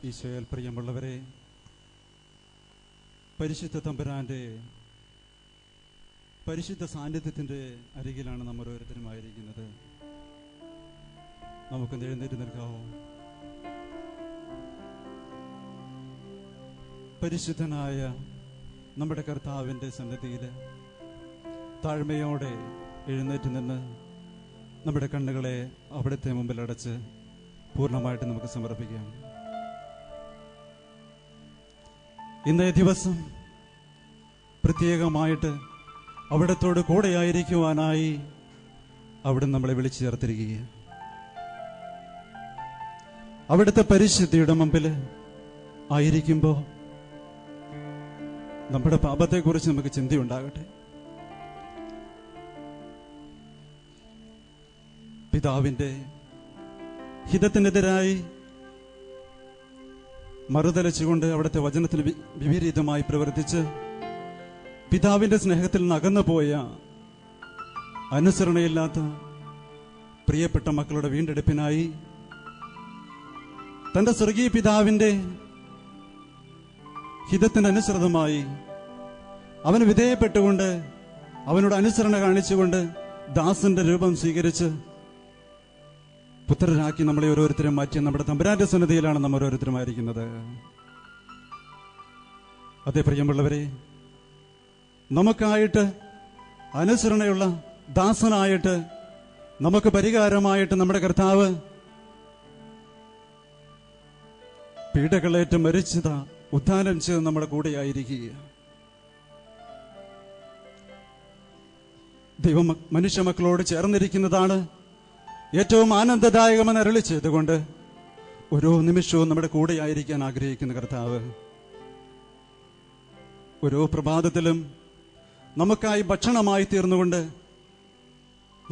ഈശോയിൽ പ്രിയമുള്ളവരെ, പരിശുദ്ധ തമ്പുരാന്റെ പരിശുദ്ധ സാന്നിധ്യത്തിന്റെ അരികിലാണ് നമ്മൾ ഓരോരുത്തരുമായിരിക്കുന്നത്. നമുക്ക് എഴുന്നേറ്റ് നിൽക്കാവോ? പരിശുദ്ധനായ നമ്മുടെ കർത്താവിന്റെ സന്നിധിയിൽ താഴ്മയോടെ എഴുന്നേറ്റ് നിന്ന് നമ്മുടെ കണ്ണുകളെ അവിടുത്തെ മുമ്പിൽ അടച്ച് പൂർണ്ണമായിട്ട് നമുക്ക് സമർപ്പിക്കാം. ഇന്നേ ദിവസം പ്രത്യേകമായിട്ട് അവിടത്തോട് കൂടെയായിരിക്കുവാനായി അവിടെ നമ്മളെ വിളിച്ചു ചേർത്തിരിക്കുകയാണ്. അവിടുത്തെ പരിശുദ്ധിയുടെ മുമ്പിൽ ആയിരിക്കുമ്പോൾ നമ്മുടെ പാപത്തെക്കുറിച്ച് നമുക്ക് ചിന്തയുണ്ടാകട്ടെ. പിതാവിന്റെ ഹിതത്തിനെതിരായി മറുതലച്ചുകൊണ്ട് അവിടുത്തെ വചനത്തിന് വിപരീതമായി പ്രവർത്തിച്ച് പിതാവിന്റെ സ്നേഹത്തിൽ നിന്ന് അകന്നുപോയ അനുസരണയില്ലാത്ത പ്രിയപ്പെട്ട മക്കളുടെ വീണ്ടെടുപ്പിനായി തന്റെ സ്വർഗീയ പിതാവിന്റെ ഹിതത്തിനനുസൃതമായി അവന് വിധേയപ്പെട്ടുകൊണ്ട് അവനോട് അനുസരണ കാണിച്ചുകൊണ്ട് ദാസന്റെ രൂപം സ്വീകരിച്ച് പുത്രരാക്കി നമ്മളെ ഓരോരുത്തരും മാറ്റി നമ്മുടെ തമ്പുരാന്റെ സന്നിധിയിലാണ് നമ്മൾ ഓരോരുത്തരുമായിരിക്കുന്നത്. അതേ പ്രിയമുള്ളവരെ, നമുക്കായിട്ട് അനുസരണയുള്ള ദാസനായിട്ട് നമുക്ക് പരിഹാരമായിട്ട് നമ്മുടെ കർത്താവ് പീഡകളേറ്റ് മരിച്ചത ഉദ്ധാനം ചെയ്ത് നമ്മുടെ കൂടെയായിരിക്കുക. ദൈവം മനുഷ്യ മക്കളോട് ചേർന്നിരിക്കുന്നതാണ് ഏറ്റവും ആനന്ദദായകമെന്ന് അരുളി ചെയ്തുകൊണ്ട് ഓരോ നിമിഷവും നമ്മുടെ കൂടെയായിരിക്കാൻ ആഗ്രഹിക്കുന്ന കർത്താവ് ഓരോ പ്രഭാതത്തിലും നമുക്കായി ഭക്ഷണമായി തീർന്നുകൊണ്ട്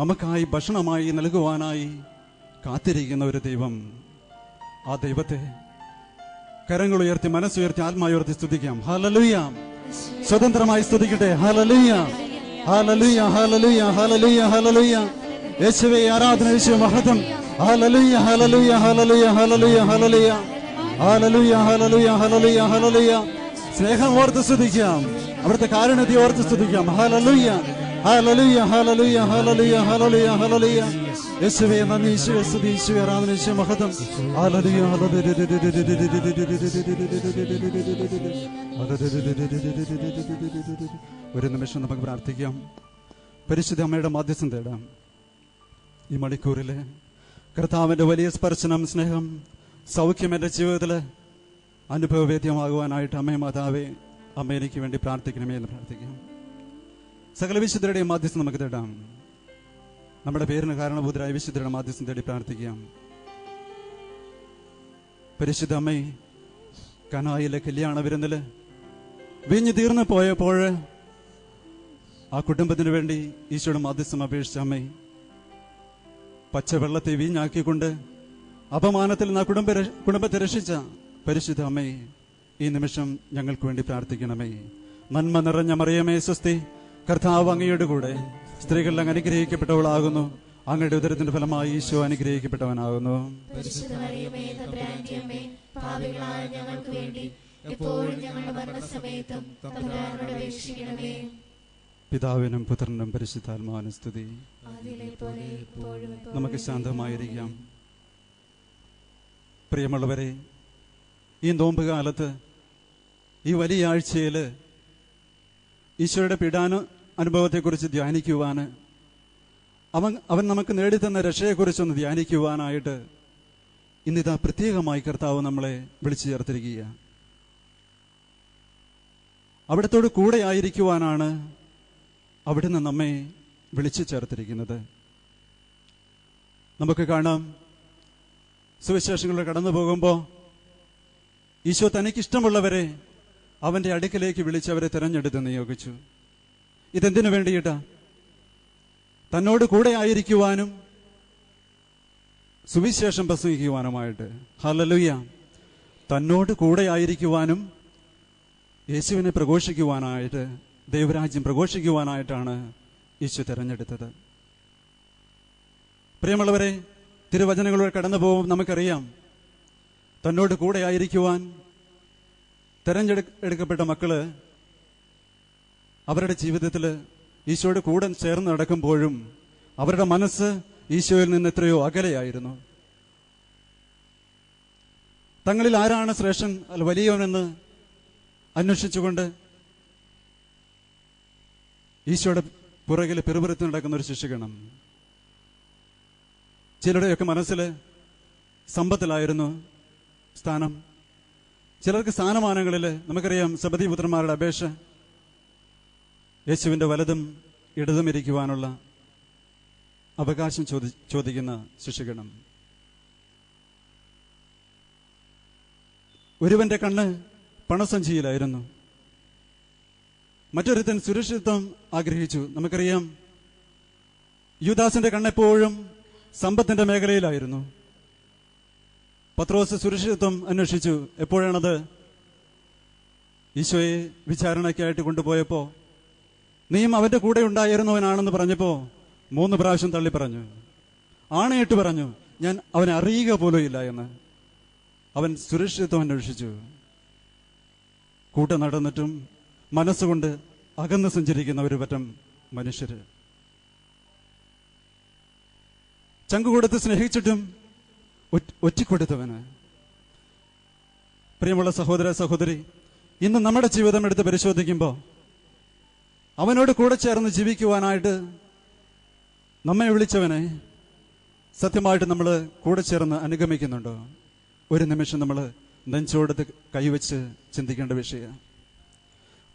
നമുക്കായി ഭക്ഷണമായി നൽകുവാനായി കാത്തിരിക്കുന്ന ഒരു ദൈവം. ആ ദൈവത്തെ കരങ്ങൾ ഉയർത്തി മനസ്സുയർത്തി ആത്മാവുയർത്തി സ്തുതിക്കാം. ഹല്ലേലൂയ. സ്വതന്ത്രമായി സ്തുതിക്കട്ടെ. ഹല്ലേലൂയ, ഹല്ലേലൂയ, ഹല്ലേലൂയ, ഹല്ലേലൂയ, ഹല്ലേലൂയ. യേശുവേ ആരാധന, യേശുവേ മഹത്വം. ഹല്ലേലൂയ, ഹല്ലേലൂയ, ഹല്ലേലൂയ, ഹല്ലേലൂയ, ഹല്ലേലൂയ, ഹല്ലേലൂയ, ഹല്ലേലൂയ, ഹല്ലേലൂയ, ഹല്ലേലൂയ. സ്നേഹം ഓർത്ത് സ്തുതിക്കാം, അവിടുത്തെ കാരുണ്യത്തെ ഓർത്ത് സ്തുതിക്കാം. ഹല്ലേലൂയ, ഹല്ലേലൂയ, ഹല്ലേലൂയ, ഹല്ലേലൂയ, ഹല്ലേലൂയ, ഹല്ലേലൂയ. യേശുവേ നന്ദി, യേശുവേ സ്തുതി, യേശുവേ ആരാധന, യേശുവേ മഹത്വം. ഹല്ലേലൂയ, ഒരു നിമിഷം നമുക്ക് പ്രാർത്ഥിക്കാം. പരിശുദ്ധ അമ്മയുടെ മാധ്യസ്ഥം തേടാം. ഈ മണിക്കൂറില് കർത്താവിന്റെ വലിയ സ്പർശനം, സ്നേഹം, സൗഖ്യം എന്റെ ജീവിതത്തില് അനുഭവവേദ്യമാകുവാനായിട്ട് അമ്മേ മാതാവേ, അമ്മ എനിക്ക് വേണ്ടി പ്രാർത്ഥിക്കണമേ എന്ന് പ്രാർത്ഥിക്കാം. സകല വിശുദ്ധരുടെയും മാധ്യസ്ഥം നമുക്ക് തേടാം. നമ്മുടെ പേരിന് കാരണഭൂതരായ വിശുദ്ധരുടെ മാധ്യസ്ഥം തേടി പ്രാർത്ഥിക്കാം. പരിശുദ്ധ അമ്മേ, കനായിലെ കല്യാണ വിരുന്നില് വീഞ്ഞു തീർന്നു പോയപ്പോൾ ആ കുടുംബത്തിന് വേണ്ടി ഈശോയുടെ മാധ്യസ്ഥം അപേക്ഷിച്ച അമ്മേ, പച്ചവെള്ളത്തെ വീഞ്ഞാക്കിക്കൊണ്ട് അപമാനത്തിൽ നിന്ന് കുടുംബത്തെ രക്ഷിച്ച പരിശുദ്ധ അമ്മേ, ഈ നിമിഷം ഞങ്ങൾക്ക് വേണ്ടി പ്രാർത്ഥിക്കണമേ. നന്മ നിറഞ്ഞ മറിയമേ സ്വസ്തി, കർത്താവ് അങ്ങയുടെ കൂടെ സ്ത്രീകൾ അങ്ങ് അനുഗ്രഹിക്കപ്പെട്ടവളാകുന്നു. അങ്ങയുടെ ഉദരത്തിന്റെ ഫലമായി ഈശോ അനുഗ്രഹിക്കപ്പെട്ടവനാകുന്നു. പിതാവിനും പുത്രനും പരിശുദ്ധാത്മാവിനും സ്തുതി. നമുക്ക് ശാന്തമായിരിക്കാം. പ്രിയമുള്ളവരെ, ഈ നോമ്പ് കാലത്ത്, ഈ വലിയ ആഴ്ചയിൽ ഈശോയുടെ പീഡാന അനുഭവത്തെക്കുറിച്ച് ധ്യാനിക്കുവാന്, അവൻ നമുക്ക് നേടിത്തന്ന രക്ഷയെക്കുറിച്ചൊന്ന് ധ്യാനിക്കുവാനായിട്ട് ഇന്നിതാ പ്രത്യേകമായി കർത്താവ് നമ്മളെ വിളിച്ചു ചേർത്തിരിക്കുക. അവിടത്തോട് കൂടെ ആയിരിക്കുവാനാണ് അവിടുന്ന് നമ്മെ വിളിച്ചു ചേർത്തിരിക്കുന്നത്. നമുക്ക് കാണാം, സുവിശേഷങ്ങളിലൂടെ കടന്നു പോകുമ്പോൾ ഈശോ തനിക്കിഷ്ടമുള്ളവരെ അവന്റെ അടുക്കലേക്ക് വിളിച്ച് അവരെ തിരഞ്ഞെടുത്ത് നിയോഗിച്ചു. ഇതെന്തിനു വേണ്ടിയിട്ടാ? തന്നോട് കൂടെ ആയിരിക്കുവാനും സുവിശേഷം പ്രസംഗിക്കുവാനുമായിട്ട്. ഹല്ലേലൂയ. തന്നോട് കൂടെ ആയിരിക്കുവാനും യേശുവിനെ പ്രഘോഷിക്കുവാനായിട്ട്, ദൈവരാജ്യം പ്രഘോഷിക്കുവാനായിട്ടാണ് ഈശോ തിരഞ്ഞെടുത്തത്. പ്രിയമുള്ളവരെ, തിരുവചനങ്ങളിലൂടെ കടന്നു പോകും നമുക്കറിയാം, തന്നോട് കൂടെ ആയിരിക്കുവാൻ തെരഞ്ഞെടുക്കപ്പെട്ട മക്കള് അവരുടെ ജീവിതത്തിൽ ഈശോയുടെ കൂടെ ചേർന്ന് നടക്കുമ്പോഴും അവരുടെ മനസ്സ് ഈശോയിൽ നിന്ന് എത്രയോ അകലെയായിരുന്നു. തങ്ങളിൽ ആരാണ് ശ്രേഷ്ഠൻ അല്ല വലിയവനെന്ന് അന്വേഷിച്ചുകൊണ്ട് ഈശോയുടെ പുറകിൽ പിറുപിറുത്ത് നടക്കുന്ന ഒരു ശിഷ്യഗണം. ചിലരുടെയൊക്കെ മനസ്സിൽ സമ്പത്തിലായിരുന്നു സ്ഥാനം. ചിലർക്ക് സ്ഥാനമാനങ്ങളിൽ നമുക്കറിയാം സബദീ പുത്രന്മാരുടെ അപേക്ഷ, യേശുവിന്റെ വലതും ഇടതും ഇരിക്കുവാനുള്ള അവകാശം ചോദിക്കുന്ന ശിഷ്യഗണം. ഒരുവന്റെ കണ്ണ് പണസഞ്ചിയിലായിരുന്നു, മറ്റൊരുത്തൻ സുരക്ഷിതത്വം ആഗ്രഹിച്ചു. നമുക്കറിയാം യൂദാസിന്റെ കണ്ണെപ്പോഴും സമ്പത്തിന്റെ മേഖലയിലായിരുന്നു. പത്രോസ് സുരക്ഷിതത്വം അന്വേഷിച്ചു. എപ്പോഴാണത്? ഈശോയെ വിചാരണയ്ക്കായിട്ട് കൊണ്ടുപോയപ്പോ നീയും അവന്റെ കൂടെ ഉണ്ടായിരുന്നവനാണെന്ന് പറഞ്ഞപ്പോ 3 പ്രാവശ്യം തള്ളി പറഞ്ഞു, ആണയിട്ട് പറഞ്ഞു, ഞാൻ അവനെ അറിയുക പോലും ഇല്ല എന്ന്. അവൻ സുരക്ഷിതത്വം അന്വേഷിച്ചു. കൂട്ടം നടന്നിട്ടും മനസ്സുകൊണ്ട് അകന്ന് സഞ്ചരിക്കുന്ന ഒരു പറ്റം മനുഷ്യര്. ചങ്കുകൊടുത്ത് സ്നേഹിച്ചിട്ടും ഒറ്റിക്കൊടുത്തവന്. പ്രിയമുള്ള സഹോദര സഹോദരി, ഇന്ന് നമ്മുടെ ജീവിതം എടുത്ത് പരിശോധിക്കുമ്പോൾ അവനോട് കൂടെ ചേർന്ന് ജീവിക്കുവാനായിട്ട് നമ്മെ വിളിച്ചവനെ സത്യമായിട്ട് നമ്മൾ കൂടെ ചേർന്ന് അനുഗമിക്കുന്നുണ്ടോ? ഒരു നിമിഷം നമ്മൾ നെഞ്ചോടത്ത് കൈവച്ച് ചിന്തിക്കേണ്ട വിഷയം.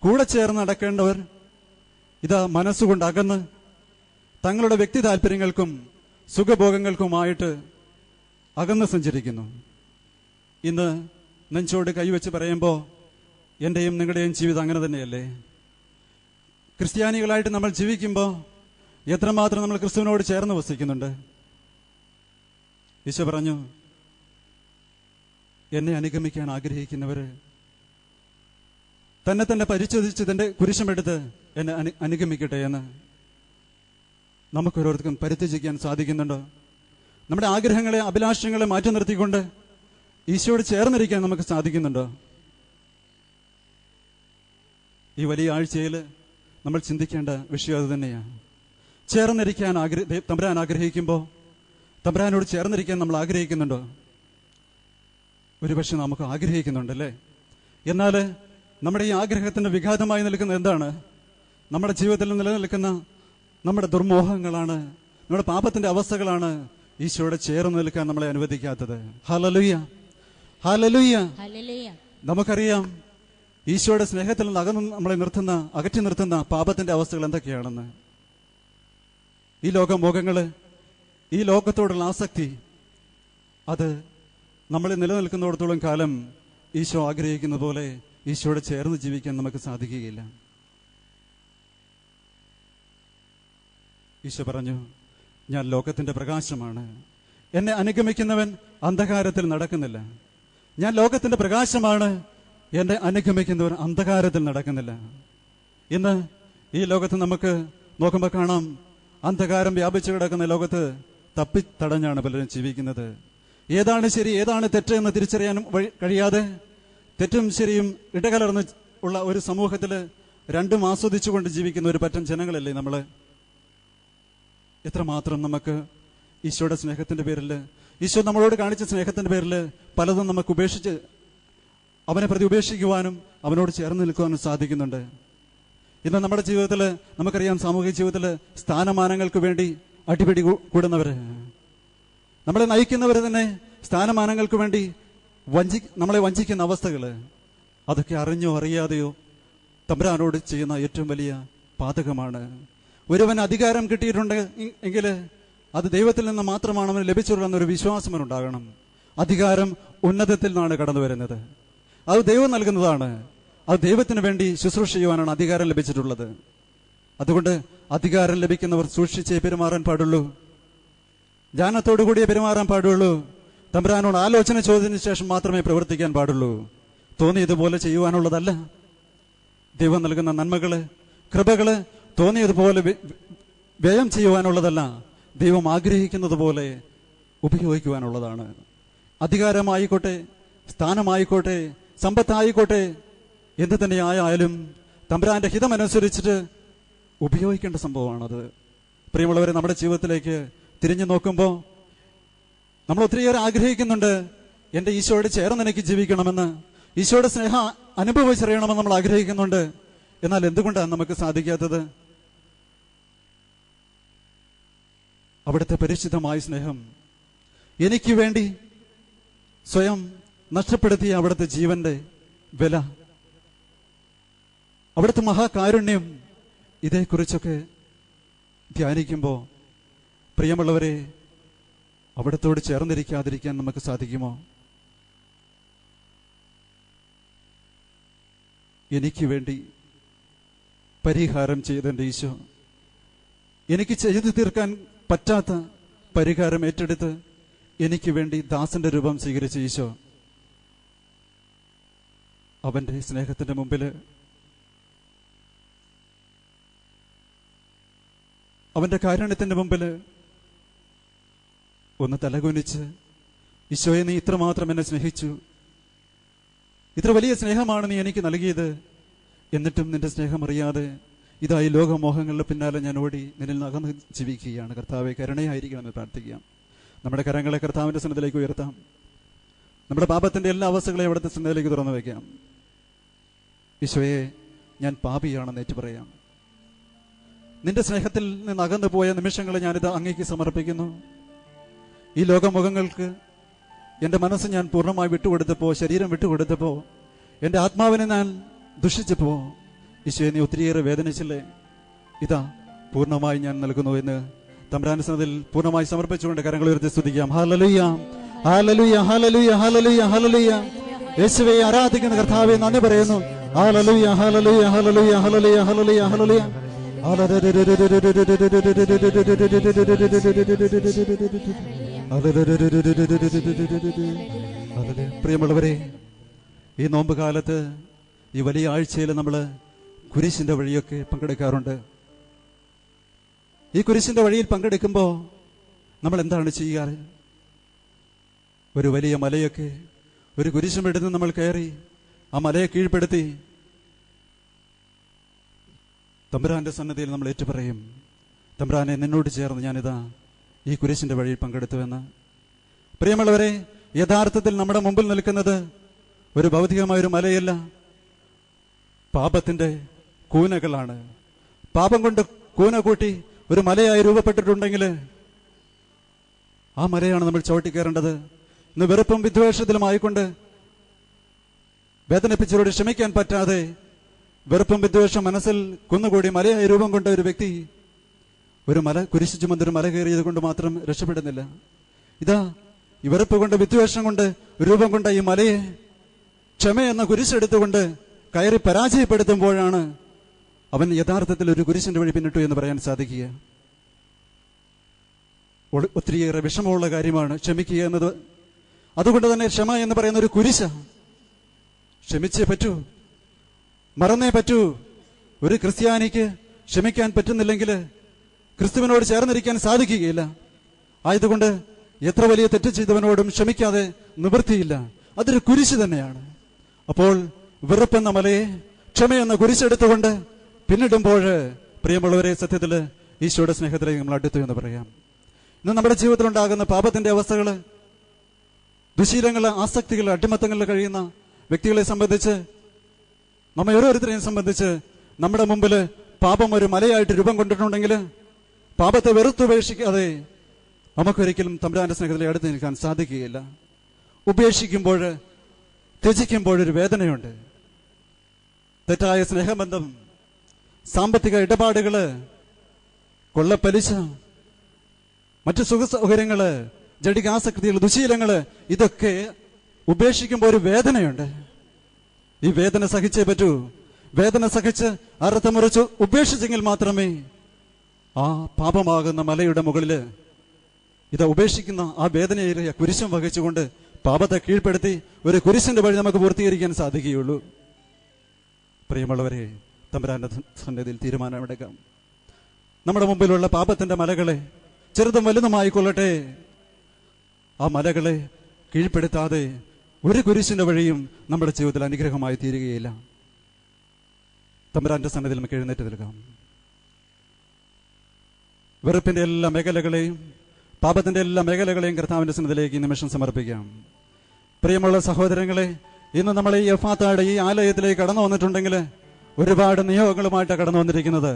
കൂടെ ചേർന്ന് നടക്കേണ്ടവർ ഇതാ മനസ്സുകൊണ്ട് അകന്ന് തങ്ങളുടെ വ്യക്തി താല്പര്യങ്ങൾക്കും സുഖഭോഗങ്ങൾക്കുമായിട്ട് അകന്ന് സഞ്ചരിക്കുന്നു. ഇന്ന് നെഞ്ചോട് കൈവച്ച് പറയുമ്പോൾ എന്റെയും നിങ്ങളുടെയും ജീവിതം അങ്ങനെ തന്നെയല്ലേ? ക്രിസ്ത്യാനികളായിട്ട് നമ്മൾ ജീവിക്കുമ്പോൾ എത്രമാത്രം നമ്മൾ ക്രിസ്തുവിനോട് ചേർന്ന് വസിക്കുന്നുണ്ട്? ഈശോ പറഞ്ഞു, എന്നെ അനുഗമിക്കാൻ ആഗ്രഹിക്കുന്നവര് തന്നെ പരിശോധിച്ച് തന്റെ കുരിശമെടുത്ത് എന്നെ അനുഗമിക്കട്ടെ എന്ന്. നമുക്കോരോരുത്തർക്കും പരിത്യജിക്കാൻ സാധിക്കുന്നുണ്ടോ? നമ്മുടെ ആഗ്രഹങ്ങളെ അഭിലാഷങ്ങളെ മാറ്റി നിർത്തിക്കൊണ്ട് ഈശോയോട് ചേർന്നിരിക്കാൻ നമുക്ക് സാധിക്കുന്നുണ്ടോ? ഈ വലിയ ആഴ്ചയിൽ നമ്മൾ ചിന്തിക്കേണ്ട വിഷയം അത് തന്നെയാണ്. ചേർന്നിരിക്കാൻ തമ്പുരാൻ ആഗ്രഹിക്കുമ്പോൾ തമ്പുരാനോട് ചേർന്നിരിക്കാൻ നമ്മൾ ആഗ്രഹിക്കുന്നുണ്ടോ? ഒരുപക്ഷെ നമുക്ക് ആഗ്രഹിക്കുന്നുണ്ടല്ലേ? എന്നാൽ നമ്മുടെ ഈ ആഗ്രഹത്തിന്റെ വിഘാതമായി നിൽക്കുന്ന എന്താണ്? നമ്മുടെ ജീവിതത്തിൽ നിലനിൽക്കുന്ന നമ്മുടെ ദുർമോഹങ്ങളാണ്, നമ്മുടെ പാപത്തിന്റെ അവസ്ഥകളാണ് ഈശോയോട് ചേർന്ന് നിൽക്കാൻ നമ്മളെ അനുവദിക്കാത്തത്. Hallelujah, hallelujah. നമുക്കറിയാം ഈശോയുടെ സ്നേഹത്തിൽ നിന്ന് നമ്മളെ അകറ്റി നിർത്തുന്ന പാപത്തിന്റെ അവസ്ഥകൾ എന്തൊക്കെയാണെന്ന്. ഈ ലോകമോഹങ്ങള്, ഈ ലോകത്തോടുള്ള ആസക്തി, അത് നമ്മളെ നിലനിൽക്കുന്നിടത്തോളം കാലം ഈശോ ആഗ്രഹിക്കുന്ന പോലെ ഈശോയോട് ചേർന്ന് ജീവിക്കാൻ നമുക്ക് സാധിക്കുകയില്ല. ഈശോ പറഞ്ഞു, ഞാൻ ലോകത്തിന്റെ പ്രകാശമാണ്, എന്നെ അനുഗമിക്കുന്നവൻ അന്ധകാരത്തിൽ നടക്കുന്നില്ല. ഞാൻ ലോകത്തിന്റെ പ്രകാശമാണ്, എന്നെ അനുഗമിക്കുന്നവൻ അന്ധകാരത്തിൽ നടക്കുന്നില്ല. ഇന്ന് ഈ ലോകത്ത് നമുക്ക് നോക്കുമ്പോൾ കാണാം, അന്ധകാരം വ്യാപിച്ചു കിടക്കുന്ന ലോകത്ത് തപ്പിത്തടഞ്ഞാണ് പലരും ജീവിക്കുന്നത്. ഏതാണ് ശരി ഏതാണ് തെറ്റ് എന്ന് തിരിച്ചറിയാനും കഴിയാതെ തെറ്റും ശരിയും ഇടകലർന്ന് ഉള്ള ഒരു സമൂഹത്തിൽ രണ്ടും ആസ്വദിച്ചുകൊണ്ട് ജീവിക്കുന്ന ഒരു പറ്റം ജനങ്ങളല്ലേ നമ്മള്? എത്രമാത്രം നമുക്ക് ഈശോയുടെ സ്നേഹത്തിന്റെ പേരിൽ, ഈശോ നമ്മളോട് കാണിച്ച സ്നേഹത്തിന്റെ പേരിൽ പലതും നമുക്ക് ഉപേക്ഷിച്ച് അവനെ പ്രതി ഉപേക്ഷിക്കുവാനും അവനോട് ചേർന്ന് നിൽക്കുവാനും സാധിക്കുന്നുണ്ട്. ഇന്ന് നമ്മുടെ ജീവിതത്തിൽ നമുക്കറിയാം, സാമൂഹിക ജീവിതത്തിൽ സ്ഥാനമാനങ്ങൾക്ക് വേണ്ടി അടിപിടി കൂടുന്നവര്, നമ്മളെ നയിക്കുന്നവര് തന്നെ സ്ഥാനമാനങ്ങൾക്ക് വേണ്ടി നമ്മളെ വഞ്ചിക്കുന്ന അവസ്ഥകള്, അതൊക്കെ അറിഞ്ഞോ അറിയാതെയോ തമ്പുരാനോട് ചെയ്യുന്ന ഏറ്റവും വലിയ പാതകമാണ്. ഒരുവൻ അധികാരം കിട്ടിയിട്ടുണ്ട് എങ്കിൽ അത് ദൈവത്തിൽ നിന്ന് മാത്രമാണ് അവന് ലഭിച്ചുള്ളതെന്നൊരു വിശ്വാസം അവനുണ്ടാകണം. അധികാരം ഉന്നതത്തിൽ നിന്നാണ് കടന്നു വരുന്നത്, അത് ദൈവം നൽകുന്നതാണ്. അത് ദൈവത്തിന് വേണ്ടി ശുശ്രൂഷ ചെയ്യുവാനാണ് അധികാരം ലഭിച്ചിട്ടുള്ളത്. അതുകൊണ്ട് അധികാരം ലഭിക്കുന്നവർ സൂക്ഷിച്ചേ പെരുമാറാൻ പാടുള്ളൂ, ജ്ഞാനത്തോടു കൂടിയേ പെരുമാറാൻ പാടുള്ളൂ. തമ്പുരാനോട് ആലോചന ചോദിച്ചതിന് ശേഷം മാത്രമേ പ്രവർത്തിക്കാൻ പാടുള്ളൂ. തോന്നിയതുപോലെ ചെയ്യുവാനുള്ളതല്ല. ദൈവം നൽകുന്ന നന്മകള്, കൃപകള് തോന്നിയതുപോലെ വ്യയം ചെയ്യുവാനുള്ളതല്ല. ദൈവം ആഗ്രഹിക്കുന്നത് പോലെ ഉപയോഗിക്കുവാനുള്ളതാണ്. അധികാരമായിക്കോട്ടെ, സ്ഥാനമായിക്കോട്ടെ, സമ്പത്തായിക്കോട്ടെ, എന്ത് തന്നെ ആയാലും തമ്പുരാന്റെ ഹിതമനുസരിച്ചിട്ട് ഉപയോഗിക്കേണ്ട സംഭവമാണത്. പ്രിയമുള്ളവരെ, നമ്മുടെ ജീവിതത്തിലേക്ക് തിരിഞ്ഞു നോക്കുമ്പോൾ നമ്മൾ ഒത്തിരിയേറെ ആഗ്രഹിക്കുന്നുണ്ട്, എൻ്റെ ഈശോയോട് ചേർന്ന് എനിക്ക് ജീവിക്കണമെന്ന്, ഈശോയുടെ സ്നേഹം അനുഭവിച്ചറിയണമെന്ന് നമ്മൾ ആഗ്രഹിക്കുന്നുണ്ട്. എന്നാൽ എന്തുകൊണ്ടാണ് നമുക്ക് സാധിക്കാത്തത്? അവിടുത്തെ പരിശുദ്ധമായ സ്നേഹം, എനിക്ക് വേണ്ടി സ്വയം നഷ്ടപ്പെടുത്തിയ അവിടുത്തെ ജീവന്റെ വില, അവിടുത്തെ മഹാകാരുണ്യം, ഇതേക്കുറിച്ചൊക്കെ ധ്യാനിക്കുമ്പോൾ പ്രിയമുള്ളവരെ, അവിടത്തോട് ചേർന്നിരിക്കാതിരിക്കാൻ നമുക്ക് സാധിക്കുമോ? എനിക്ക് വേണ്ടി പരിഹാരം ചെയ്തെൻ്റെ ഈശോ, എനിക്ക് ചെയ്തു തീർക്കാൻ പറ്റാത്ത പരിഹാരം ഏറ്റെടുത്ത് എനിക്ക് വേണ്ടി ദാസന്റെ രൂപം സ്വീകരിച്ച ഈശോ, അവന്റെ സ്നേഹത്തിന്റെ മുമ്പിൽ, അവന്റെ കാരുണ്യത്തിന്റെ മുമ്പിൽ ഒന്ന് തലകുനിച്ച്, ഈശോയെ, നീ ഇത്രമാത്രം എന്നെ സ്നേഹിച്ചു, ഇത്ര വലിയ സ്നേഹമാണ് നീ എനിക്ക് നൽകിയത്, എന്നിട്ടും നിന്റെ സ്നേഹം അറിയാതെ ഇതായി ലോകമോഹങ്ങളുടെ പിന്നാലെ ഞാൻ ഓടി നിന്നിൽ അകന്ന് ജീവിക്കുകയാണ്. കർത്താവെ, കരുണയായിരിക്കണമെന്ന് പ്രാർത്ഥിക്കാം. നമ്മുടെ കരങ്ങളെ കർത്താവിന്റെ സന്നിധിയിലേക്ക് ഉയർത്താം. നമ്മുടെ പാപത്തിന്റെ എല്ലാ അവസ്ഥകളെയും അവിടുത്തെ സന്നിധിയിലേക്ക് തുറന്നു വയ്ക്കാം. ഈശോയെ, ഞാൻ പാപിയാണെന്ന് ഏറ്റു പറയാം. നിന്റെ സ്നേഹത്തിൽ നിന്ന് അകന്നു പോയ നിമിഷങ്ങളെ ഞാനിത് അങ്ങേക്ക് സമർപ്പിക്കുന്നു. ഈ ലോകമുഖങ്ങൾക്ക് എൻ്റെ മനസ്സ് ഞാൻ പൂർണ്ണമായി വിട്ടുകൊടുത്തപ്പോൾ, ശരീരം വിട്ടുകൊടുത്തപ്പോൾ, എൻ്റെ ആത്മാവിനെ ഞാൻ ദുഷിച്ചപ്പോൾ, ഈശോയെ, നീ ഒത്തിരിയേറെ വേദനിച്ചില്ലേ? ഇതാ പൂർണ്ണമായി ഞാൻ നൽകുന്നു എന്ന് തമ്പുരാന്റെ സന്നിധിയിൽ പൂർണ്ണമായി സമർപ്പിച്ചുകൊണ്ട് കരങ്ങൾ ഉയർത്തി സ്തുതിക്കാം. ഹല്ലേലൂയ, ഹല്ലേലൂയ, ഹല്ലേലൂയ, ഹല്ലേലൂയ, ഹല്ലേലൂയ. യേശുവേ, ആരാധിക്കുന്ന കർത്താവേ, നന്ദി പറയുന്നു. ഹല്ലേലൂയ, ഹല്ലേലൂയ, ഹല്ലേലൂയ, ഹല്ലേലൂയ, ഹല്ലേലൂയ, ഹല്ലേലൂയ. പ്രിയമുള്ളവരെ, ഈ നോമ്പ് കാലത്ത്, ഈ വലിയ ആഴ്ചയിൽ നമ്മൾ കുരിശിന്റെ വഴിയൊക്കെ പങ്കെടുക്കാറുണ്ട്. ഈ കുരിശിന്റെ വഴിയിൽ പങ്കെടുക്കുമ്പോൾ നമ്മൾ എന്താണ് ചെയ്യാറ്? ഒരു വലിയ മലയൊക്കെ ഒരു കുരിശുമെടുത്ത് നമ്മൾ കയറി ആ മലയെ കീഴ്പ്പെടുത്തി തമ്പുരാന്റെ സന്നദ്ധിയിൽ നമ്മൾ ഏറ്റുപറയും, തമ്പുരാനെ, നിന്നോട് ചേർന്ന് ഞാനിതാ ഈ കുരിശിന്റെ വഴിയിൽ പങ്കെടുത്തുവെന്ന്. പ്രിയമുള്ളവരെ, യഥാർത്ഥത്തിൽ നമ്മുടെ മുമ്പിൽ നിൽക്കുന്നത് ഒരു ഭൗതികമായൊരു മലയല്ല, പാപത്തിന്റെ കൂനകളാണ്. പാപം കൊണ്ട് കൂന കൂട്ടി ഒരു മലയായി രൂപപ്പെട്ടിട്ടുണ്ടെങ്കിൽ ആ മലയാണ് നമ്മൾ ചവിട്ടിക്കയറേണ്ടത്. ഇന്ന് വെറുപ്പും വിദ്വേഷത്തിലും ആയിക്കൊണ്ട് വേദനിപ്പിച്ചവരോട് ക്ഷമിക്കാൻ പറ്റാതെ വെറുപ്പും വിദ്വേഷം മനസ്സിൽ കുന്നുകൂടി മലയായി രൂപം കൊണ്ട ഒരു വ്യക്തി ഒരു മല കുരിശു ചുമന്നൊരു മല കയറിയത് കൊണ്ട് മാത്രം രക്ഷപ്പെടുന്നില്ല. ഇതാ, ഈ വെറുപ്പ് കൊണ്ട് വിദ്വേഷം കൊണ്ട് രൂപം കൊണ്ട ഈ മലയെ ക്ഷമയെന്ന കുരിശെടുത്തുകൊണ്ട് കയറി പരാജയപ്പെടുത്തുമ്പോഴാണ് അവൻ യഥാർത്ഥത്തിൽ ഒരു കുരിശിന്റെ വഴി പിന്നിട്ടു എന്ന് പറയാൻ സാധിക്കുക. ഒത്തിരിയേറെ വിഷമമുള്ള കാര്യമാണ് ക്ഷമിക്കുക എന്നത്. അതുകൊണ്ട് തന്നെ ക്ഷമ എന്ന് പറയുന്ന ഒരു കുരിശ. ക്ഷമിച്ചേ പറ്റൂ, മറന്നേ പറ്റൂ. ഒരു ക്രിസ്ത്യാനിക്ക് ക്ഷമിക്കാൻ പറ്റുന്നില്ലെങ്കിൽ ക്രിസ്തുവിനോട് ചേർന്നിരിക്കാൻ സാധിക്കുകയില്ല. ആയതുകൊണ്ട് എത്ര വലിയ തെറ്റ് ചെയ്തവനോടും ക്ഷമിക്കാതെ നിവൃത്തിയില്ല. അതൊരു കുരിശ് തന്നെയാണ്. അപ്പോൾ വെറുപ്പെന്ന മലയെ ക്ഷമയെന്ന കുരിശെടുത്തുകൊണ്ട് പിന്നിടുമ്പോൾ, പ്രിയമുള്ളവരെ, സത്യത്തിൽ ഈശോയുടെ സ്നേഹത്തിലേക്ക് നമ്മൾ അടുത്തു എന്ന് പറയാം. ഇന്ന് നമ്മുടെ ജീവിതത്തിലുണ്ടാകുന്ന പാപത്തിന്റെ അവസ്ഥകൾ, ദുശീലങ്ങൾ, ആസക്തികൾ, അടിമത്തങ്ങളിൽ കഴിയുന്ന വ്യക്തികളെ സംബന്ധിച്ച്, നമ്മെ ഓരോരുത്തരെയും സംബന്ധിച്ച് നമ്മുടെ മുമ്പിൽ പാപം ഒരു മലയായിട്ട് രൂപം കൊണ്ടിട്ടുണ്ടെങ്കിൽ പാപത്തെ വെറുത്തുപേക്ഷിക്കാതെ നമുക്കൊരിക്കലും തമ്പുരാന്റെ സ്നേഹത്തിലേക്ക് അടുത്ത് നിൽക്കാൻ സാധിക്കുകയില്ല. ഉപേക്ഷിക്കുമ്പോൾ, ത്യജിക്കുമ്പോഴൊരു വേദനയുണ്ട്. തെറ്റായ സ്നേഹബന്ധം, സാമ്പത്തിക ഇടപാടുകള്, കൊള്ളപ്പലിശ, മറ്റു സുഖ സൗകര്യങ്ങള്, ജഡികാസക്തികൾ, ദുശീലങ്ങള്, ഇതൊക്കെ ഉപേക്ഷിക്കുമ്പോൾ ഒരു വേദനയുണ്ട്. ഈ വേദന സഹിച്ചേ പറ്റൂ. വേദന സഹിച്ച് അറുത്തമുറിച്ച് ഉപേക്ഷിച്ചെങ്കിൽ മാത്രമേ ആ പാപമാകുന്ന മലയുടെ മുകളില് ഇത് ഉപേക്ഷിക്കുന്ന ആ വേദനയേറിയ കുരിശം വഹിച്ചുകൊണ്ട് പാപത്തെ കീഴ്പ്പെടുത്തി ഒരു കുരിശിന്റെ വഴി നമുക്ക് പൂർത്തീകരിക്കാൻ സാധിക്കുകയുള്ളൂ. പ്രിയമുള്ളവരെ, തമ്പുരാന്റെ സന്നിധിയിൽ തീരുമാനമെടുക്കാം. നമ്മുടെ മുമ്പിലുള്ള പാപത്തിന്റെ മലകളെ ചെറുതും വലുതുമായിക്കൊള്ളട്ടെ, ആ മലകളെ കീഴ്പ്പെടുത്താതെ ഒരു കുരിശിന്റെ വഴിയും നമ്മുടെ ജീവിതത്തിൽ അനുഗ്രഹമായി തീരുകയില്ല. തമ്പുരാന്റെ സന്നിധിയിൽ നമുക്ക് എഴുന്നേറ്റ് നിൽക്കാം. വെറുപ്പിന്റെ എല്ലാ മേഖലകളെയും പാപത്തിന്റെ എല്ലാ മേഖലകളെയും കർത്താവിന്റെ സന്നിധിയിലേക്ക് ഈ നിമിഷം സമർപ്പിക്കാം. പ്രിയമുള്ള സഹോദരങ്ങളെ, ഇന്ന് നമ്മൾ ഈ എഫാത്തയുടെ ഈ ആലയത്തിലേക്ക് കടന്നു വന്നിട്ടുണ്ടെങ്കിൽ ഒരുപാട് നിയോഗങ്ങളുമായിട്ടാണ് കടന്നു വന്നിരിക്കുന്നത്.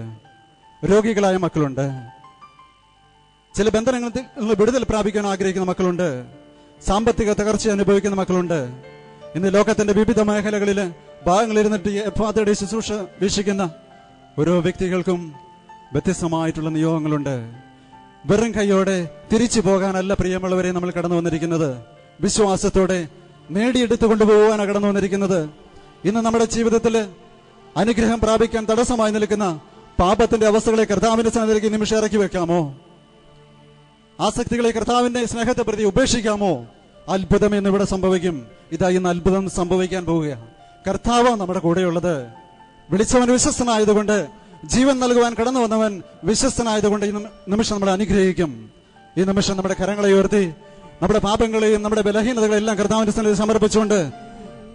രോഗികളായ മക്കളുണ്ട്, ചില ബന്ധനങ്ങളിൽ നിന്ന് വിടുതൽ പ്രാപിക്കാൻ ആഗ്രഹിക്കുന്ന മക്കളുണ്ട്, സാമ്പത്തിക തകർച്ച അനുഭവിക്കുന്ന മക്കളുണ്ട്. ഇന്ന് ലോകത്തിന്റെ വിവിധ മേഖലകളിൽ ഭാഗങ്ങളിരുന്നിട്ട് എഫാത്തയുടെ ശുശ്രൂഷ വീക്ഷിക്കുന്ന ഓരോ വ്യക്തികൾക്കും വ്യത്യസ്തമായിട്ടുള്ള നിയോഗങ്ങളുണ്ട്. വെറും കൈയോടെ തിരിച്ചു പോകാനല്ല പ്രിയമുള്ളവരെ നമ്മൾ കടന്നു വന്നിരിക്കുന്നത്, വിശ്വാസത്തോടെ നേടിയെടുത്തു കൊണ്ടുപോകാനാണ് കടന്നു വന്നിരിക്കുന്നത്. ഇന്ന് നമ്മുടെ ജീവിതത്തിൽ അനുഗ്രഹം പ്രാപിക്കാൻ തടസ്സമായി നിൽക്കുന്ന പാപത്തിന്റെ അവസ്ഥകളെ കർത്താവിന്റെ സന്നിധിയിലേക്ക് നിമിഷം ഇറക്കി വെക്കാമോ? ആസക്തികളെ കർത്താവിന്റെ സ്നേഹത്തെ പ്രതി ഉപേക്ഷിക്കാമോ? അത്ഭുതം എന്നിവിടെ സംഭവിക്കും. ഇതാ ഇന്ന് അത്ഭുതം സംഭവിക്കാൻ പോവുകയാണ്. കർത്താവ് നമ്മുടെ കൂടെയുള്ളത്. വിളിച്ചവൻ വിശ്വസ്തനായതുകൊണ്ട്, ജീവൻ നൽകുവാൻ കടന്നു വന്നവൻ വിശ്വസ്തനായതുകൊണ്ട് ഈ നിമിഷം നമ്മളെ അനുഗ്രഹിക്കും. ഈ നിമിഷം നമ്മുടെ കരങ്ങളെ ഉയർത്തി നമ്മുടെ പാപങ്ങളെയും നമ്മുടെ ബലഹീനതകളെല്ലാം കർത്താവിന്റെ സന്നിധിയിൽ സമർപ്പിച്ചുകൊണ്ട്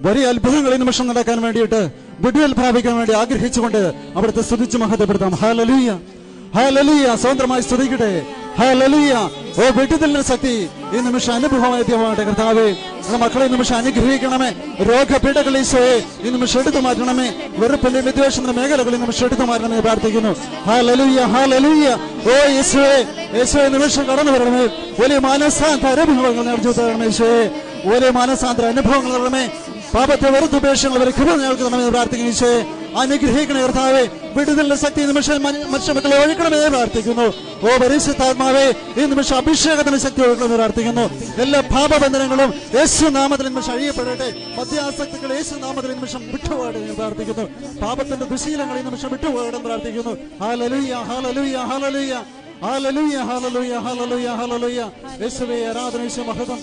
വലിയ അത്ഭുതങ്ങൾ ഈ നിമിഷം നടക്കാൻ വേണ്ടിയിട്ട് വിടുതൽ പ്രാപിക്കാൻ വേണ്ടി ആഗ്രഹിച്ചുകൊണ്ട് അവിടുത്തെ സ്തുതിച്ച് മഹത്വപ്പെടുത്താം. Hallelujah, hallelujah. സ്വതന്ത്രമായി സ്തുതിക്കട്ടെ. ഹല്ലേലൂയ. ഓ വിടുതലിന്റെ ശക്തി ഈ നിമിഷം അനുഭവമായിട്ട് കർത്താവേ, നമ്മുടെ മക്കളെ ഈ നിമിഷം അനുഗ്രഹിക്കണമേ. രോഗപീഠകൾ ഈശോയെ ഈ നിമിഷം എടുത്തു മാറ്റണമേ. വെറുപ്പിന്റെ വിദ്വേഷത്തിന്റെ മേഖലകൾ ഈ നിമിഷം എടുത്തു മാറ്റണമേ പ്രാർത്ഥിക്കുന്നു. ഹല്ലേലൂയ, ഹല്ലേലൂയ. ഓ യേശുവേ, യേശുവേ നിമിഷം കടന്നു വരണമേ. വലിയ മാനസാന്തര അനുഭവങ്ങൾ നടത്തി തരണമേ ഈശോയെ. വലിയ മാനസാന്തര അനുഭവങ്ങൾ തരണമേ. പാപത്തെ വെറുത്തുപേക്ഷങ്ങൾ കൃപ നൽകണമെന്ന് പ്രാർത്ഥിക്കുന്നു ഈശോയെ. അനുഗ്രഹിക്കണേ കർത്താവേ. വിടുതലിന്റെ ശക്തി നിമിഷം മനുഷ്യമക്കളെ ഒഴുക്കണമെന്ന് പ്രാർത്ഥിക്കുന്നു. ഓ പരിശുദ്ധാത്മാവേ, ഈ നിമിഷം അഭിഷേകത്തിന്റെ ശക്തി ഒഴുക്കണമെന്ന് പ്രാർത്ഥിക്കുന്നു. എല്ലാ പാപബന്ധനങ്ങളും യേശു നാമത്തിൽ നിമിഷം അഴിയപ്പെടട്ടെ. മദ്യാസക്തികൾ യേശു നാമത്തിൽ നിമിഷം വിട്ടുപോകട്ടെ പ്രാർത്ഥിക്കുന്നു. പാപത്തിന്റെ ദുശീലങ്ങൾ ഈ നിമിഷം വിട്ടുപോകണം പ്രാർത്ഥിക്കുന്നു. ഹല്ലേലൂയ, ഹല്ലേലൂയ, ഹല്ലേലൂയ. ഹല്ലേലൂയ, ഹല്ലേലൂയ, ഹല്ലേലൂയ, ഹല്ലേലൂയ. യേശുവേ ആരാധന, യേശു മഹത്വം.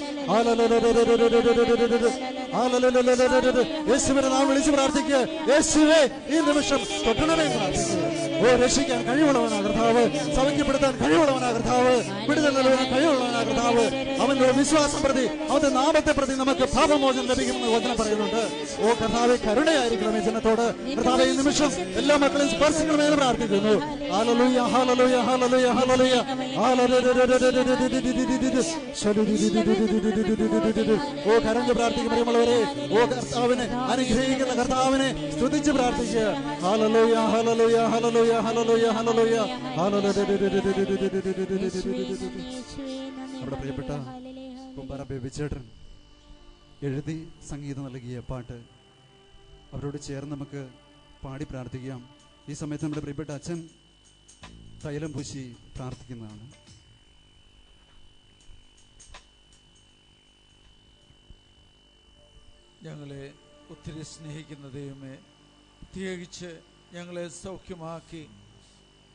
യേശുവിനെ നാം വിളിച്ച് പ്രാർത്ഥിക്കുക. യേശുവേ ഈ നിമിഷം തൊട്ടണമേ പ്രാർത്ഥിക്കുക. ഓ രക്ഷിക്കാൻ കഴിവുള്ളവനാ കർത്താവ്, സൗഖ്യപ്പെടുത്താൻ കഴിവുള്ളവനാ കർത്താവ്, വിടുതൽ നൽകാൻ കഴിവുള്ളവനാ കർത്താവ്. അവന്റെ വിശ്വാസം പ്രതി, അവന്റെ നാമത്തെ പ്രതി നമുക്ക് പാപമോചനം ലഭിക്കുമെന്ന് വചനം പറയുന്നുണ്ട്. ഓ കർത്താവെ കരുണയായിരിക്കണം ഈ ജനത്തോട്. കർത്താവെ ഈ നിമിഷം എല്ലാ മക്കളെയും സ്പർശിക്കണമെന്ന് പ്രാർത്ഥിക്കുന്നു. ഹല്ലേലൂയ, ഹല്ലേലൂയ, ഹല്ലേലൂയ, ഹല്ലേലൂയ. ഓ കരഞ്ഞ് പ്രാർത്ഥിക്കും പ്രിയമുള്ളവരെ. ഓ കർത്താവിനെ അനുഗ്രഹിക്കുന്ന കർത്താവിനെ സ്തുതിച്ച് പ്രാർത്ഥിക്കുക. ഹല്ലേലൂയ, ഹല്ലേലൂയ, ഹല്ലേലൂയ, ഹല്ലേലൂയ, ഹല്ലേലൂയ, ഹല്ലേലൂയ. നമ്മുടെ പ്രിയപ്പെട്ട കുമ്പറ ബേബിച്ചേട്ടൻ എഴുതി സംഗീതം നൽകിയ പാട്ട് അവരോട് ചേർന്ന് നമുക്ക് പാടി പ്രാർത്ഥിക്കാം. ഈ സമയത്ത് നമ്മുടെ പ്രിയപ്പെട്ട അച്ഛൻ തൈലം പൂശി പ്രാർത്ഥിക്കുന്നതാണ്. ഞങ്ങളെ ഒത്തിരി സ്നേഹിക്കുന്ന ദൈവമേ, പ്രത്യേകിച്ച് ഞങ്ങളെ സൗഖ്യമാക്കി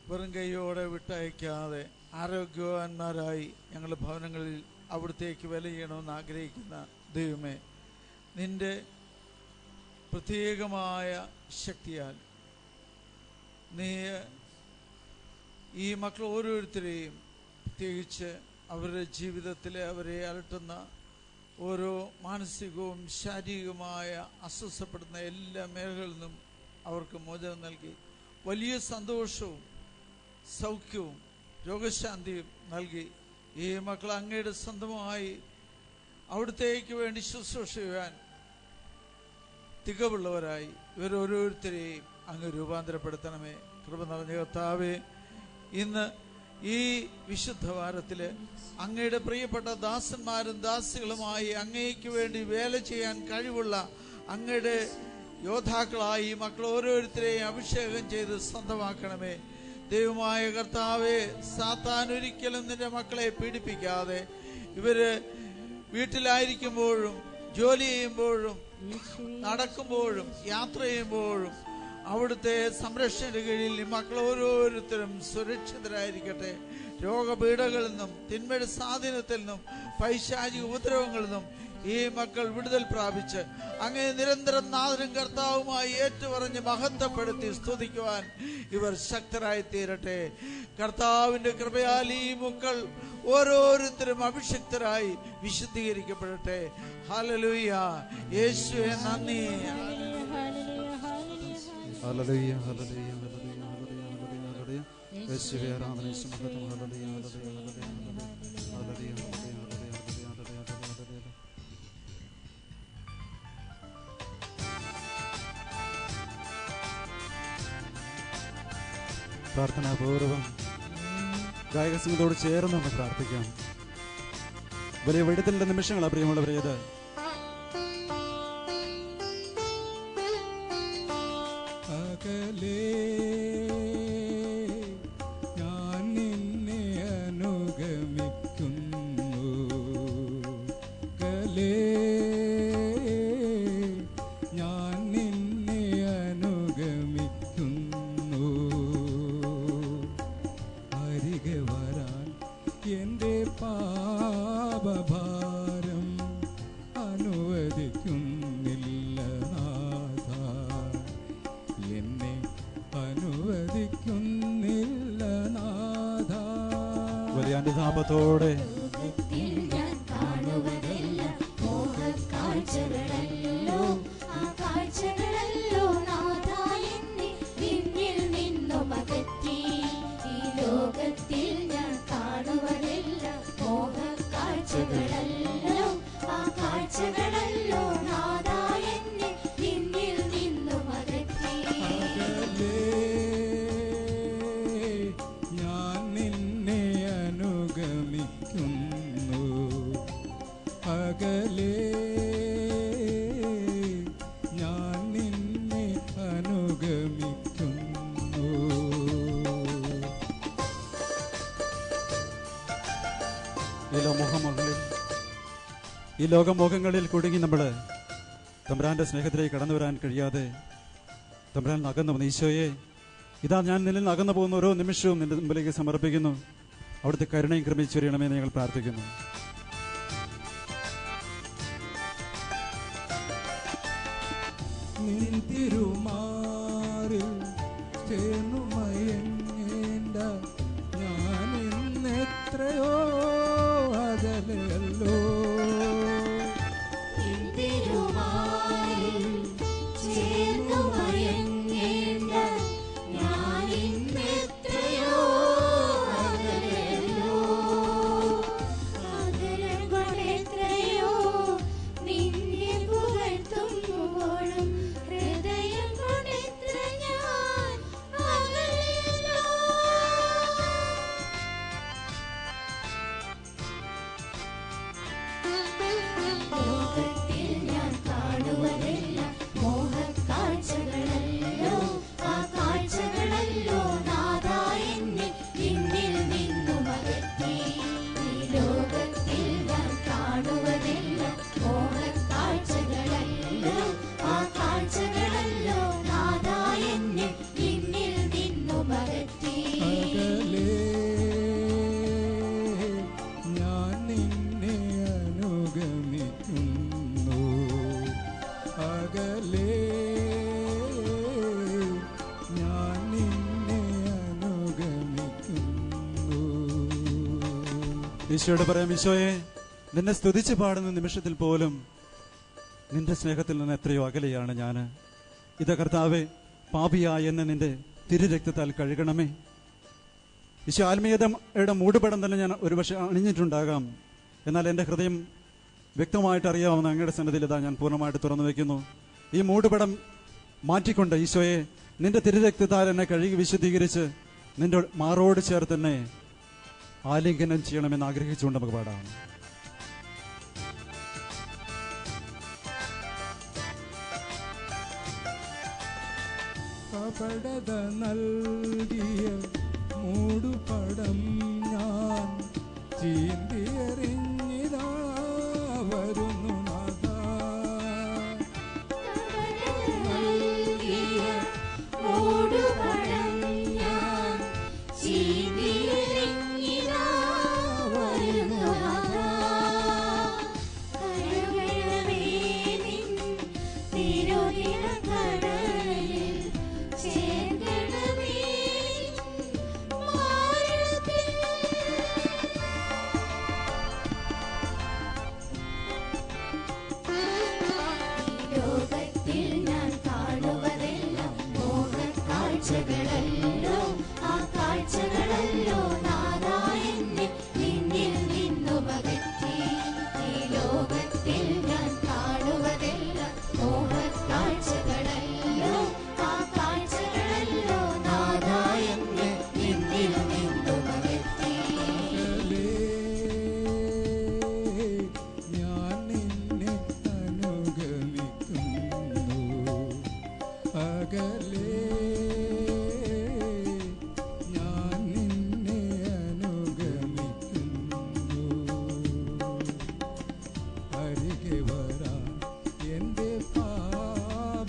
വെറും കൈയോടെ വിട്ടയക്കാതെ ആരോഗ്യവാന്മാരായി ഞങ്ങളുടെ ഭവനങ്ങളിൽ അവിടത്തേക്ക് വില ചെയ്യണമെന്ന് ആഗ്രഹിക്കുന്ന ദൈവമേ, നിന്റെ പ്രത്യേകമായ ശക്തിയാൽ നീ ഈ മക്കൾ ഓരോരുത്തരെയും, പ്രത്യേകിച്ച് അവരുടെ ജീവിതത്തിലെ അവരെ അലട്ടുന്ന ഓരോ മാനസികവും ശാരീരികവുമായ അസ്വസ്ഥപ്പെടുന്ന എല്ലാ മേഖലകളിൽ നിന്നും അവർക്ക് മോചനം നൽകി വലിയ സന്തോഷവും സൗഖ്യവും രോഗശാന്തിയും നൽകി ഈ മക്കൾ അങ്ങയുടെ സ്വന്തമായി അവിടത്തേക്ക് വേണ്ടി ശുശ്രൂഷ ചെയ്യാൻ തികവുള്ളവരായി ഇവരോരോരുത്തരെയും അങ്ങ് രൂപാന്തരപ്പെടുത്തണമേ. കൃപ നിറഞ്ഞ കർത്താവേ, ഇന്ന് ഈ വിശുദ്ധ വാരത്തില് അങ്ങയുടെ പ്രിയപ്പെട്ട ദാസന്മാരും ദാസികളുമായി അങ്ങയ്ക്ക് വേണ്ടി വേല ചെയ്യാൻ കഴിവുള്ള അങ്ങയുടെ യോദ്ധാക്കളായി മക്കൾ ഓരോരുത്തരെയും അഭിഷേകം ചെയ്ത് സ്വന്തമാക്കണമേ. ദൈവമായ കർത്താവേ, സാത്താൻ ഒരിക്കലും നിന്റെ മക്കളെ പീഡിപ്പിക്കാതെ ഇവര് വീട്ടിലായിരിക്കുമ്പോഴും ജോലി ചെയ്യുമ്പോഴും നടക്കുമ്പോഴും യാത്ര ചെയ്യുമ്പോഴും അവിടുത്തെ സംരക്ഷണ കീഴിൽ ഈ മക്കൾ ഓരോരുത്തരും സുരക്ഷിതരായിരിക്കട്ടെ. രോഗപീഠകളിൽ നിന്നും തിന്മയുടെ സ്വാധീനത്തിൽ നിന്നും പൈശാചിക ഉപദ്രവങ്ങളിൽ നിന്നും ഈ മക്കൾ വിടുതൽ പ്രാപിച്ച് അങ്ങേ നിരന്തരം നാഥനും കർത്താവുമായി ഏറ്റുപറഞ്ഞ് മഹത്വപ്പെടുത്തി സ്തുതിക്കുവാൻ ഇവർ ശക്തരായി തീരട്ടെ. കർത്താവിന്റെ കൃപയാൽ ഈ മക്കൾ ഓരോരുത്തരും അഭിഷിക്തരായി വിശുദ്ധീകരിക്കപ്പെടട്ടെ. ഹല്ലേലൂയ. യേശുവേ നന്ദി. ഹല്ലേലൂയ, ഹല്ലേലൂയ, ഹല്ലേലൂയ, ഹല്ലേലൂയ, ഹല്ലേലൂയ. യേശുവേ ആരാധന, സ്തുതി, ഹല്ലേലൂയ, ഹല്ലേലൂയ, ഹല്ലേലൂയ, ഹല്ലേലൂയ, ഹല്ലേലൂയ, ഹല്ലേലൂയ, ഹല്ലേലൂയ. പ്രാർത്ഥനാപൂർവം ഗായകസംഘത്തോട് ചേർന്ന് നമുക്ക് പ്രാർത്ഥിക്കാം. വലിയ വെടുത്തലിന്റെ നിമിഷങ്ങളാണ് പ്രിയമുള്ളവരെ ഇത്. ഞാൻ നിന്നെ അനുഗമിക്കുന്നു, ഞാൻ നിന്നെ അനുഗമിക്കുന്നു. അരികെ വരാൻ എൻ്റെ പാപഭാരം അനുവദിക്കുന്നില്ല നാഥ, എന്നെ അനുവദിക്കുന്നില്ല നാഥ. വലിയ അനുതാപത്തോടെ ഈ ലോകമോഹങ്ങളിൽ കുടുങ്ങി നമ്മൾ തമ്പുരാന്റെ സ്നേഹത്തിലേക്ക് കടന്നു വരാൻ കഴിയാതെ തമ്പുരാൻ അകന്നു വന്നു. ഈശോയെ, ഇതാ ഞാൻ നിന്നിൽ നിന്ന് അകന്നു പോകുന്ന ഓരോ നിമിഷവും നിന്റെ മുമ്പിലേക്ക് സമർപ്പിക്കുന്നു. അവിടുത്തെ കരുണയും ക്രമിച്ചു വരികണമെന്ന് ഞങ്ങൾ പ്രാർത്ഥിക്കുന്നു. തിരുമാറിൽ ചേർന്നുമയങ്ങേണ്ട ഞാൻ ഇന്നെത്രയോ അകലല്ലോ. ഈശോയോട് പറയാം, ഈശോയെ, നിന്നെ സ്തുതിച്ച് പാടുന്ന നിമിഷത്തിൽ പോലും നിന്റെ സ്നേഹത്തിൽ നിന്ന് എത്രയോ അകലെയാണ് ഞാൻ. ഇത് കർത്താവെ, പാപിയായ എന്നെ നിന്റെ തിരുരക്തത്താൽ കഴുകണമേ. ഈശോ, ആത്മീയതയുടെ മൂടുപടം തന്നെ ഞാൻ ഒരുപക്ഷെ അണിഞ്ഞിട്ടുണ്ടാകാം. എന്നാൽ എൻ്റെ ഹൃദയം വ്യക്തമായിട്ട് അറിയാവുന്ന അങ്ങയുടെ സന്നിധിയിൽ ഇതാ ഞാൻ പൂർണ്ണമായിട്ട് തുറന്നു വയ്ക്കുന്നു. ഈ മൂടുപടം മാറ്റിക്കൊണ്ട് ഈശോയെ, നിന്റെ തിരുരക്തത്താൽ എന്നെ കഴുകി വിശുദ്ധീകരിച്ച് നിന്റെ മാറോട് ചേർത്ത് തന്നെ ആലിംഗനം ചെയ്യണമെന്ന് ആഗ്രഹിച്ചുകൊണ്ട് നമുക്ക് പാടാം. കപടത നൽകിയ മൂടുപടം ഞാൻ ചീന്തിയെറിഞ്ഞിതാ വരുന്നു നാഥാ. അരികെ വരാൻ എൻ്റെ പാപഭാരം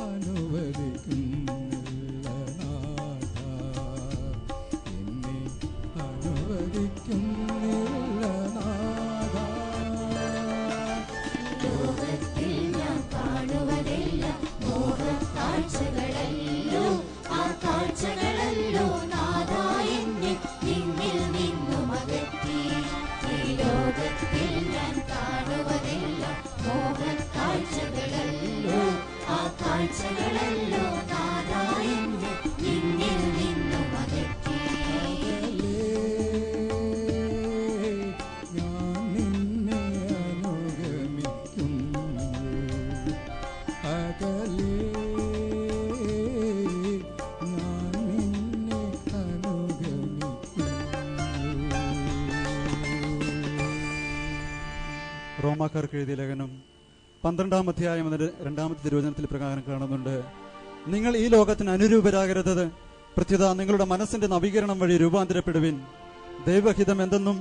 അനുവദിക്കുന്നില്ല നാഥ, എന്നെ അനുവദിക്കുന്നില്ല നാഥ. ലോകത്തിൽ ഞാൻ കാണുവതെല്ലാം മോഹക്കാഴ്ചകളല്ലോ, ആ കാഴ്ചകളല്ലോ നാഥാ എന്നെ നിന്നിൽ നിന്നും അകറ്റി. ഈ ലോകത്തിൽ ഞാൻ കാണുവതെല്ലാം മോഹക്കാഴ്ചകളല്ലോ, ആ കാഴ്ചകളല്ലോ നാഥാ എന്നെ നിന്നിൽ നിന്നും അകറ്റി. ഞാൻ നിന്നെ അനുഗമിക്കുന്നു, അകലേ ഞാൻ നിന്നെ അനുഗമിക്കുന്നു. റോമാക്കാർക്ക് എഴുതിയ ലേഖനം 12-ാം അധ്യായം 2-ാമത്തെ തിരുവചനത്തിൽ പ്രകാരം കാണുന്നുണ്ട്, നിങ്ങൾ ഈ ലോകത്തിന് അനുരൂപരാകരുത്, പ്രത്യുത നിങ്ങളുടെ മനസ്സിന്റെ നവീകരണം വഴി രൂപാന്തരപ്പെടുവിൻ, ദൈവഹിതം എന്തെന്നും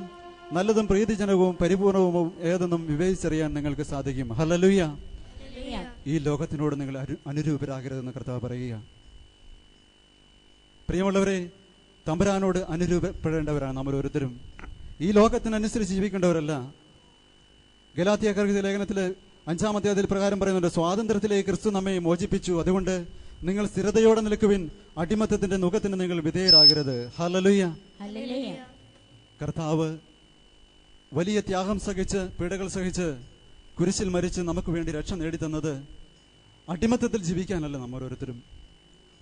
നല്ലതും പ്രീതിജനകവും പരിപൂർണവും ഏതെന്നും വിവേചിച്ചറിയാൻ നിങ്ങൾക്ക് സാധിക്കും. ഹല്ലേലൂയ. ഈ ലോകത്തിനോട് നിങ്ങൾ അനുരൂപരാകരുതെന്ന് കർത്താവ് പറയുക. പ്രിയമുള്ളവരെ, തമ്പുരാനോട് അനുരൂപപ്പെടേണ്ടവരാണ് നമ്മൾ ഓരോരുത്തരും. ഈ ലോകത്തിനനുസരിച്ച് ജീവിക്കേണ്ടവരല്ല. ഗലാത്യക്കാർക്ക് ലേഖനത്തില് 5-ാം അധ്യായത്തിൽ പ്രകാരം പറയുന്നുണ്ട്, സ്വാതന്ത്ര്യത്തിലേക്ക് ക്രിസ്തു നമ്മെ മോചിപ്പിച്ചു, അതുകൊണ്ട് നിങ്ങൾ സ്ഥിരതയോടെ നിൽക്കുവിൻ, അടിമത്തത്തിന്റെ നുഖത്തിന് നിങ്ങൾ വിധേയരാകരുത്. ഹല്ലേലൂയ. കർത്താവ് വലിയ ത്യാഗം സഹിച്ച്, പീഡകൾ സഹിച്ച്, കുരിശിൽ മരിച്ച് നമുക്ക് വേണ്ടി രക്ഷ നേടിത്തന്നത് അടിമത്തത്തിൽ ജീവിക്കാനല്ല, നമ്മൾ ഓരോരുത്തരും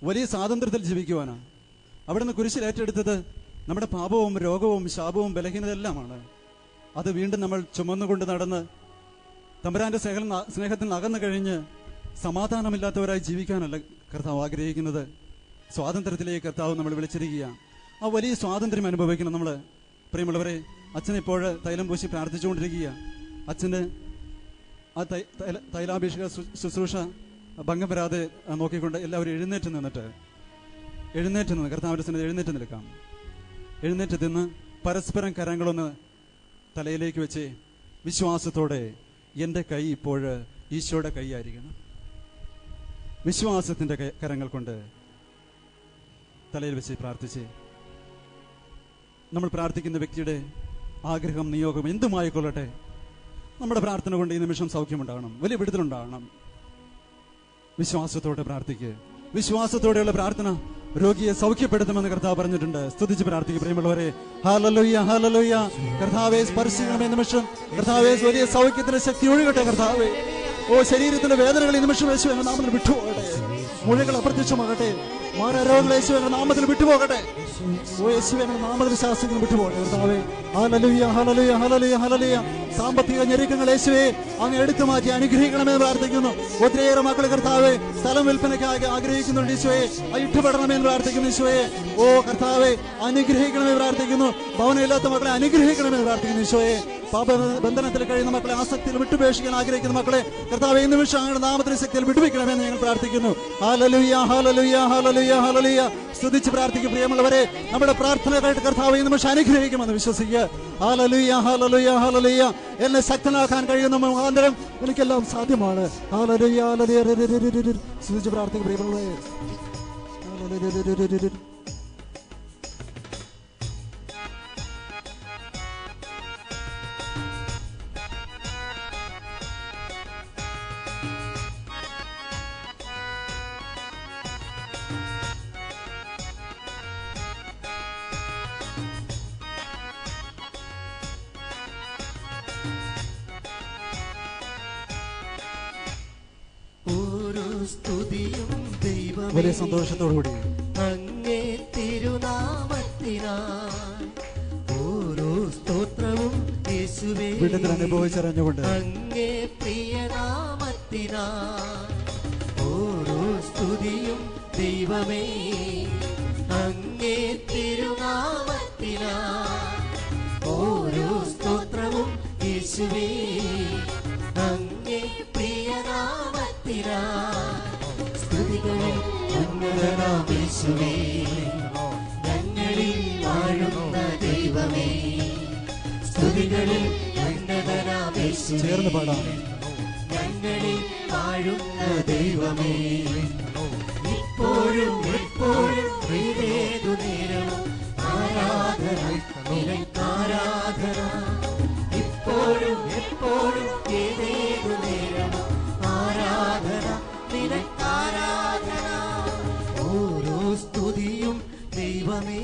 വലിയ സ്വാതന്ത്ര്യത്തിൽ ജീവിക്കുവാനാണ്. അവിടുന്ന് കുരിശിൽ ഏറ്റെടുത്തത് നമ്മുടെ പാപവും രോഗവും ശാപവും ബലഹീനതെല്ലാമാണ്. അത് വീണ്ടും നമ്മൾ ചുമന്നുകൊണ്ട് നടന്ന് തമ്പുരാന്റെ സ്നേഹത്തിൽ അകന്നു കഴിഞ്ഞ് സമാധാനമില്ലാത്തവരായി ജീവിക്കാനല്ല കർത്താവ് ആഗ്രഹിക്കുന്നത്. സ്വാതന്ത്ര്യത്തിലേക്ക് കർത്താവ് നമ്മൾ വിളിച്ചിരിക്കുക. ആ വലിയ സ്വാതന്ത്ര്യം അനുഭവിക്കണം നമ്മൾ. പ്രിയമുള്ളവരെ, അച്ഛനിപ്പോൾ തൈലം പൂശി പ്രാർത്ഥിച്ചുകൊണ്ടിരിക്കുക. അച്ഛന് ആ തൈലാഭിഷേക ശുശ്രൂഷ ഭംഗം വരാതെ നോക്കിക്കൊണ്ട് എല്ലാവരും എഴുന്നേറ്റ് നിന്ന് കർത്താവിന്റെ സന്നിധിയിൽ എഴുന്നേറ്റ് നിൽക്കാം. എഴുന്നേറ്റ് നിന്ന് പരസ്പരം കരങ്ങളൊന്ന് തലയിലേക്ക് വെച്ച് വിശ്വാസത്തോടെ, എൻ്റെ കൈ ഇപ്പോൾ ഈശോയുടെ കൈയായിരിക്കണം. വിശ്വാസത്തിന്റെ കരങ്ങൾ കൊണ്ട് തലയിൽ വെച്ച് പ്രാർത്ഥിച്ച്, നമ്മൾ പ്രാർത്ഥിക്കുന്ന വ്യക്തിയുടെ ആഗ്രഹം നിയോഗം എന്തുമായിക്കൊള്ളട്ടെ, നമ്മുടെ പ്രാർത്ഥന കൊണ്ട് ഈ നിമിഷം സൗഖ്യമുണ്ടാകണം, വലിയ വിടുതലുണ്ടാകണം. വിശ്വാസത്തോടെ പ്രാർത്ഥിക്കുക. വിശ്വാസത്തോടെയുള്ള പ്രാർത്ഥന രോഗിയെ സൗഖ്യപ്പെടുത്തുമെന്ന് കർത്താവ് പറഞ്ഞിട്ടുണ്ട്. സ്തുതിച്ച് പ്രാർത്ഥിക്കുക പ്രിയമുള്ളവരെ. Hallelujah, hallelujah. കർത്താവേ സ്പർശിക്കണമേ നിമിഷം. കർത്താവേ വലിയ സൗഖ്യത്തിന്റെ ശക്തി ഒഴുകട്ടെ കർത്താവേ. ഓ ശരീരത്തിന്റെ വേദനകൾ ഈ നിമിഷം യേശുവിന്റെ നാമത്തിൽ വിട്ടുപോകട്ടെ. മുഴകൾ അപ്രത്യക്ഷമാകട്ടെ. മാരരോഗങ്ങൾ യേശുവിന്റെ നാമത്തിൽ വിട്ടുപോകട്ടെ. ഓ യേശുവിന്റെ നാമത്തിൽ ശാസ്ത്രങ്ങൾ വിട്ടുപോകട്ടെ കർത്താവേ. ഹല്ലേലൂയ, ഹല്ലേലൂയ, ഹല്ലേലൂയ, ഹല്ലേലൂയ. സാമ്പത്തിക ഞെരുക്കങ്ങൾ യേശുവേ അങ്ങ് എടുത്തു മാറ്റി അനുഗ്രഹിക്കണമെന്ന് പ്രാർത്ഥിക്കുന്നു. ഒത്തിരിയേറെ മക്കൾ കർത്താവേ സ്ഥലം വിൽപ്പനയ്ക്കായി ആഗ്രഹിക്കുന്നുണ്ട്. ഈശോയെ ഇഷ്ടപ്പെടണമെന്ന് പ്രാർത്ഥിക്കുന്നു. ഈശോയെ ഓ കർത്താവെ അനുഗ്രഹിക്കണമെന്ന് പ്രാർത്ഥിക്കുന്നു. ഭവനമില്ലാത്ത മക്കളെ അനുഗ്രഹിക്കണമെന്ന് പ്രാർത്ഥിക്കുന്നു. ഈശോയെ പാപബന്ധനത്തിൽ കഴിയുന്ന മക്കളെ, ആസക്തിയിൽ വിട്ടുപേക്ഷിക്കാൻ ആഗ്രഹിക്കുന്ന മക്കളെ കർത്താവെ ഈ നിമിഷം അങ്ങയുടെ നാമത്തിന്റെ ശക്തിയിൽ വിടുവിക്കണമെന്ന് ഞങ്ങൾ പ്രാർത്ഥിക്കുന്നു. ഹല്ലേലൂയ, ഹല്ലേലൂയ, ഹല്ലേലൂയ, ഹല്ലേലൂയ. സ്തുതിച്ച് പ്രാർത്ഥിക്കും പ്രിയമുള്ളവരെ. നമ്മുടെ പ്രാർത്ഥനകളായിട്ട് കർത്താവ് ഈ നിമിഷം അനുഗ്രഹിക്കുമെന്ന് വിശ്വസിക്കുക. ഹല്ലേലൂയ, ഹല്ലേലൂയ, ഹല്ലേലൂയ. എന്നെ ശക്തനാക്കാൻ കഴിയുന്ന മുഖാന്തരം എനിക്കെല്ലാം സാധ്യമാണ്. Hallelujah, hallelujah. സ്തുതിച്ച് പ്രാർത്ഥിക്കും പ്രിയമുള്ളവരെ. ഹല്ലേലൂയ. വലിയ സന്തോഷത്തോടുകൂടി അങ്ങേ തിരുനാമത്തിനായി ഓരോ സ്തോത്രവും യേശുവേ വീട്ടിൽ അനുഭവിച്ചറിഞ്ഞുകൊണ്ട് അങ്ങേ പ്രിയനാമത്തിനായി ഓരോ സ്തുതിയും ദൈവമേ അങ്ങേ തിരുനാമത്തിനായി ഓരോ സ്തോത്രവും യേശുവേ അങ്ങേ പ്രിയനാമത്തിനായി സ്തുതികളിൽ ഉന്നതനാം യേശുവേ ഞങ്ങളിൽ വാഴുന്ന ദൈവമേ സ്തുതികളിൽ ചേർന്ന് പാടാം. ഞങ്ങളിൽ വാഴുന്ന ദൈവമേ, ഇപ്പോഴും എപ്പോഴും ഏതേതു നേരവും ആരാധന നിനക്കാരാധന. ഇപ്പോഴും എപ്പോഴും ഏതേതു നേരവും ആരാധന നിനക്കാരാധന. ഓരോ സ്തുതിയും ദൈവമേ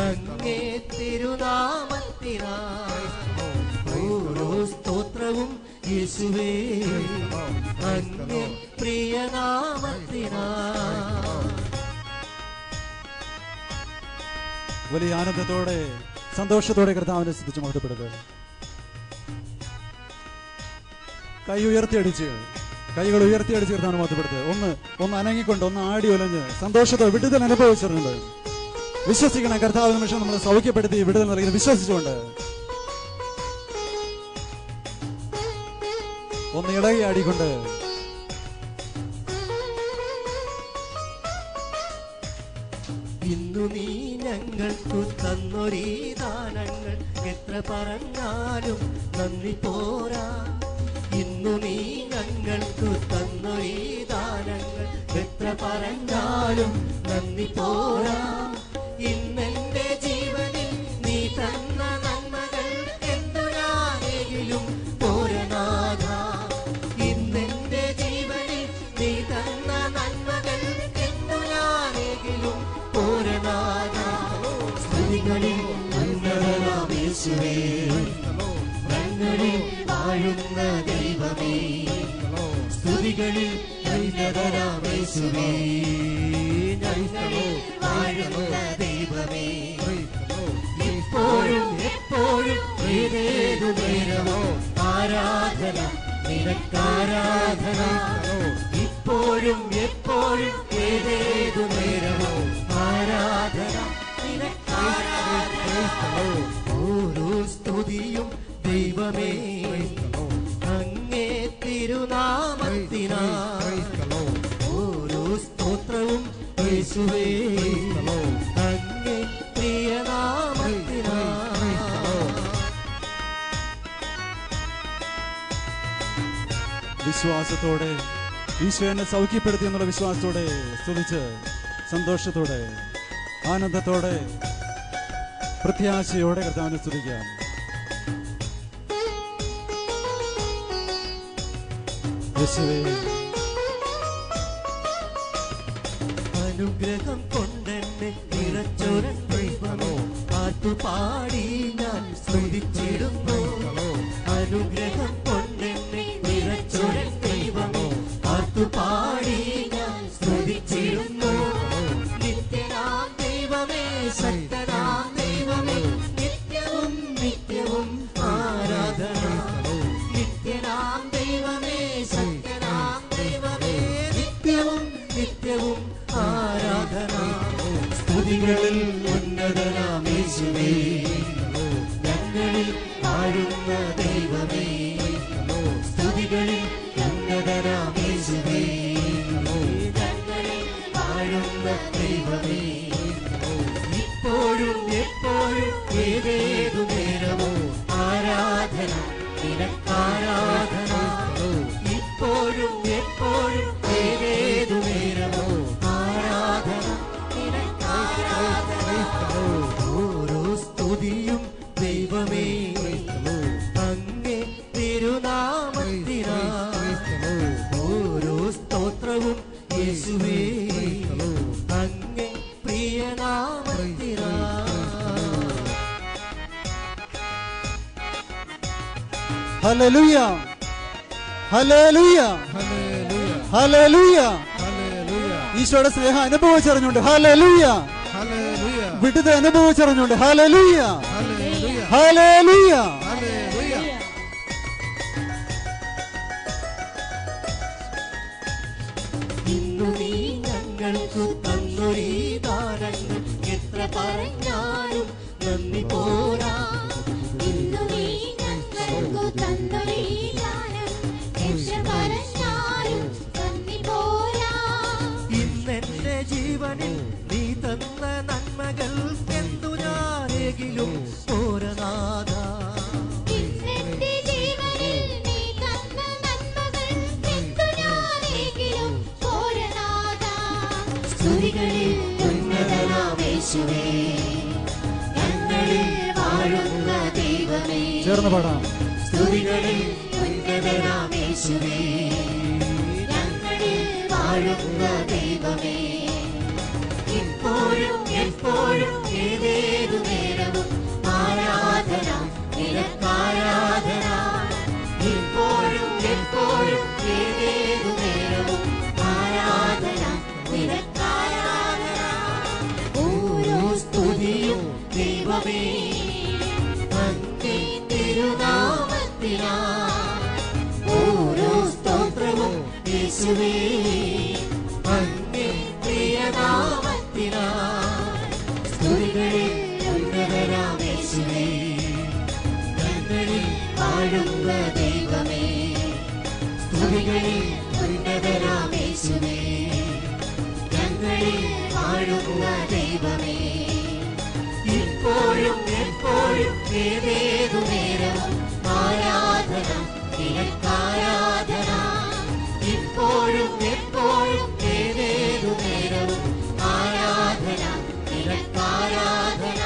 അങ്ങേ തിരുനാമത്തിനായി, ഓരോ സ്തോത്രവും യേശുവേ അങ്ങേ പ്രിയനാമത്തിനായി. വലിയ ആനന്ദത്തോടെ സന്തോഷത്തോടെ കർത്താവിനെ സ്തുതിച്ച് മഹത്വപ്പെടുക. കൈകൾ ഉയർത്തിയടിച്ച് കർത്താവിനെ മഹത്വപ്പെടുത്തുക. ഒന്ന് അനങ്ങിക്കൊണ്ട്, ഒന്ന് ആടി ഒലഞ്ഞ് സന്തോഷത്തോടെ വിടുതൽ അനുഭവിച്ചിട്ടുണ്ട്. വിശ്വസിക്കണം, കർത്താവ് നിമിഷം നമ്മളെ സൗഖ്യപ്പെടുത്തി വിടുതൽ നൽകി വിശ്വസിച്ചുകൊണ്ട് ഒന്ന് ഇളകി ആടിക്കൊണ്ട് ഇന്നു നീ ഞങ്ങൾക്കു തന്നൊരീ ദാനങ്ങൾ എത്ര പറഞ്ഞാലും നന്ദി പോരാ. ഇന്നു നീ ഞങ്ങൾക്കു തന്നൊരീ ദാനങ്ങൾ എത്ര പറഞ്ഞാലും നന്ദി പോരാ. ഇന്നെന്റെ ജീവനിൽ നീ തന്ന നന്മകൾ എന്തൊരാണെങ്കിലും പോരനാഥ. ഇന്നെന്റെ ജീവനിൽ നീ തന്ന നന്മകൾ എന്തൊരാണെങ്കിലും പോരനാഥ. സ്തുതികളിൽ ഉന്നതനാം യേശുവേ, ഞങ്ങളിൽ വാഴുന്ന ദൈവമേ. സ്തുതികളിൽ ഉന്നതനാം യേശുവേ, ഞങ്ങളിൽ വാഴുന്ന ദൈവമേ. ഇപ്പോഴും എപ്പോഴും ഏതേതു നേരമോ ആരാധന നിനക്കാരാധന. ഇപ്പോഴും എപ്പോഴും ഏതേതു നേരമോ ആരാധന നിനക്കാരാധന. ഓരോ സ്തുതിയും ദൈവമേ അങ്ങേ തിരുനാമത്തിനായി, ഓരോ സ്തോത്രവും യേശുവേ അങ്ങേ പ്രിയനാമത്തിനായി. വിശ്വാസത്തോടെ ഈശോ എന്നെ സൗഖ്യപ്പെടുത്തി എന്നുള്ള വിശ്വാസത്തോടെ സ്തുതിച്ച് സന്തോഷത്തോടെ ആനന്ദത്തോടെ പ്രത്യാശയോടെ കർത്താവിനെ സ്തുതിക്കാം. യേശുവേ, അനുഗ്രഹം കൊണ്ടെന്നെ നിറച്ചൊരൻ ദൈവമോ പാട്ടുപാടി ഞാൻ സ്തുതിച്ചിടുന്നു. അനുഗ്രഹം കൊണ്ടെന്നെ നിറച്ചൊരൻ ദൈവമോ പാട്ടുപാടി ഞാൻ സ്തുതിച്ചിടുന്നു. നിത്യനാം ദൈവമേ, ശക്തനാം ദൈവമേ, നിത്യവും നിത്യവും ആരാധന. നിത്യനാം ദൈവമേ, ശക്തനാം ദൈവമേ, നിത്യവും നിത്യവും ആരാധന. സ്തുതികളിൽ ഉന്നതനാം യേശുവേ, ഞങ്ങളിൽ വാഴുന്ന ദൈവമേ. സ്തുതികളിൽ ഉന്നതനാം യേശുവേ, ഞങ്ങളിൽ വാഴുന്ന ദൈവമേ. ഇപ്പോഴും എപ്പോഴും ഏതേതു നേരമോ ആരാധന നിനക്കാരാധന. ഇപ്പോഴും എപ്പോഴും ഏതേതു നേരമോ ആരാധന നിനക്കാരാധന. ഓരോ സ്തുതിയും ദൈവമേ അങ്ങേ തിരുനാമത്തിനായി, ഓരോ സ്തോത്രവും യേശുവേ അങ്ങേ പ്രിയനാമത്തിനായി. ഹല്ലേലൂയ, ഹല്ലേലൂയ, ഹല്ലേലൂയ. ഈശോയുടെ സ്നേഹം അനുഭവിച്ചറിഞ്ഞുകൊണ്ട് ഹല്ലേലൂയ, വിടുതൽ അനുഭവിച്ചറിഞ്ഞുകൊണ്ട് ഹല്ലേലൂയ, ഹല്ലേലൂയ. ഇന്നു നീ ഞങ്ങൾക്കു തന്നൊരീ ദാനങ്ങൾ എത്ര പറഞ്ഞാലും നന്ദി പോരാ. ഇന്നു നീ ഞങ്ങൾക്കു തന്നൊരീ ദാനം എത്ര പറഞ്ഞാലും നന്ദി പോരാ. ഇന്നെന്റെ ജീവനിൽ നീ തന്ന നന്മകൾ എന്തു ഞാനെങ്കിലും പോരനാഥ. ഇന്നെന്റെ ജീവനിൽ യേശുവേ ഞങ്ങളിൽ വാഴുന്ന ദൈവമേ ചേർന്ന് പാടാം. സ്തുതികളിൽ ഉന്നതനാം യേശുവേ ഞങ്ങളിൽ വാഴുന്ന ദൈവമേ ഇപ്പോഴും എപ്പോഴും ഏതേതു നേരവും ആരാധന നിനക്കാരാധന ഇപ്പോഴും എപ്പോഴും ഏതേതു നേരവും ആരാധന നിനക്കാരാധന ഓരോ സ്തുതിയും ദൈവമേ അങ്ങേ തിരുനാമത്തിനാ ഓരോ സ്തോത്രവും യേശുവേ അങ്ങേ പ്രിയനാമത്തിനാ സ്തുതികളിൽ ഉന്നതനാം യേശുവേ ഞങ്ങളിൽ വാഴുന്ന ദൈവമേ സ്തുതികളിൽ ഉന്നതനാം യേശുവേ ഞങ്ങളിൽ വാഴുന്ന ദൈവമേ ഇപ്പോഴും എപ്പോഴും ഏതേതു നേരവും ആരാധന നിനക്കാരാധന ഇപ്പോഴും എപ്പോഴും ഏതേതു നേരവും ആരാധന നിനക്കാരാധന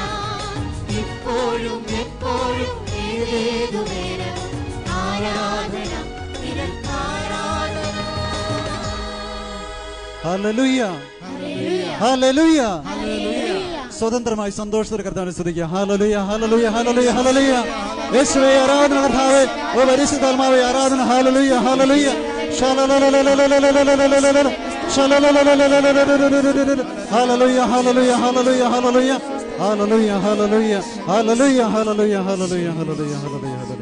ഇപ്പോഴും എപ്പോഴും ഏതേതു നേരവും ആരാധന നിനക്കാരാധന. Hallelujah, hallelujah. സ്വതന്ത്രമായി സന്തോഷത്തോടെ കർത്താവിനെ സ്തുതിക്കുക. ഹല്ലേലൂയ, ഹല്ലേലൂയ, ഹല്ലേലൂയ, ഹല്ലേലൂയ. യേശുവേ ആരാധന, കർത്താവേ ഓ പരിശുദ്ധാത്മാവേ ആരാധന. ഹല്ലേലൂയ, ഹല്ലേലൂയ. ഹല്ലേലൂയ, ഹല്ലേലൂയ, ഹല്ലേലൂയ, ഹല്ലേലൂയ, ഹല്ലേലൂയ, ഹല്ലേലൂയ, ഹല്ലേലൂയ, ഹല്ലേലൂയ, ഹല്ലേലൂയ, ഹല്ലേലൂയ, ഹല്ലേലൂയ, ഹല്ലേലൂയ.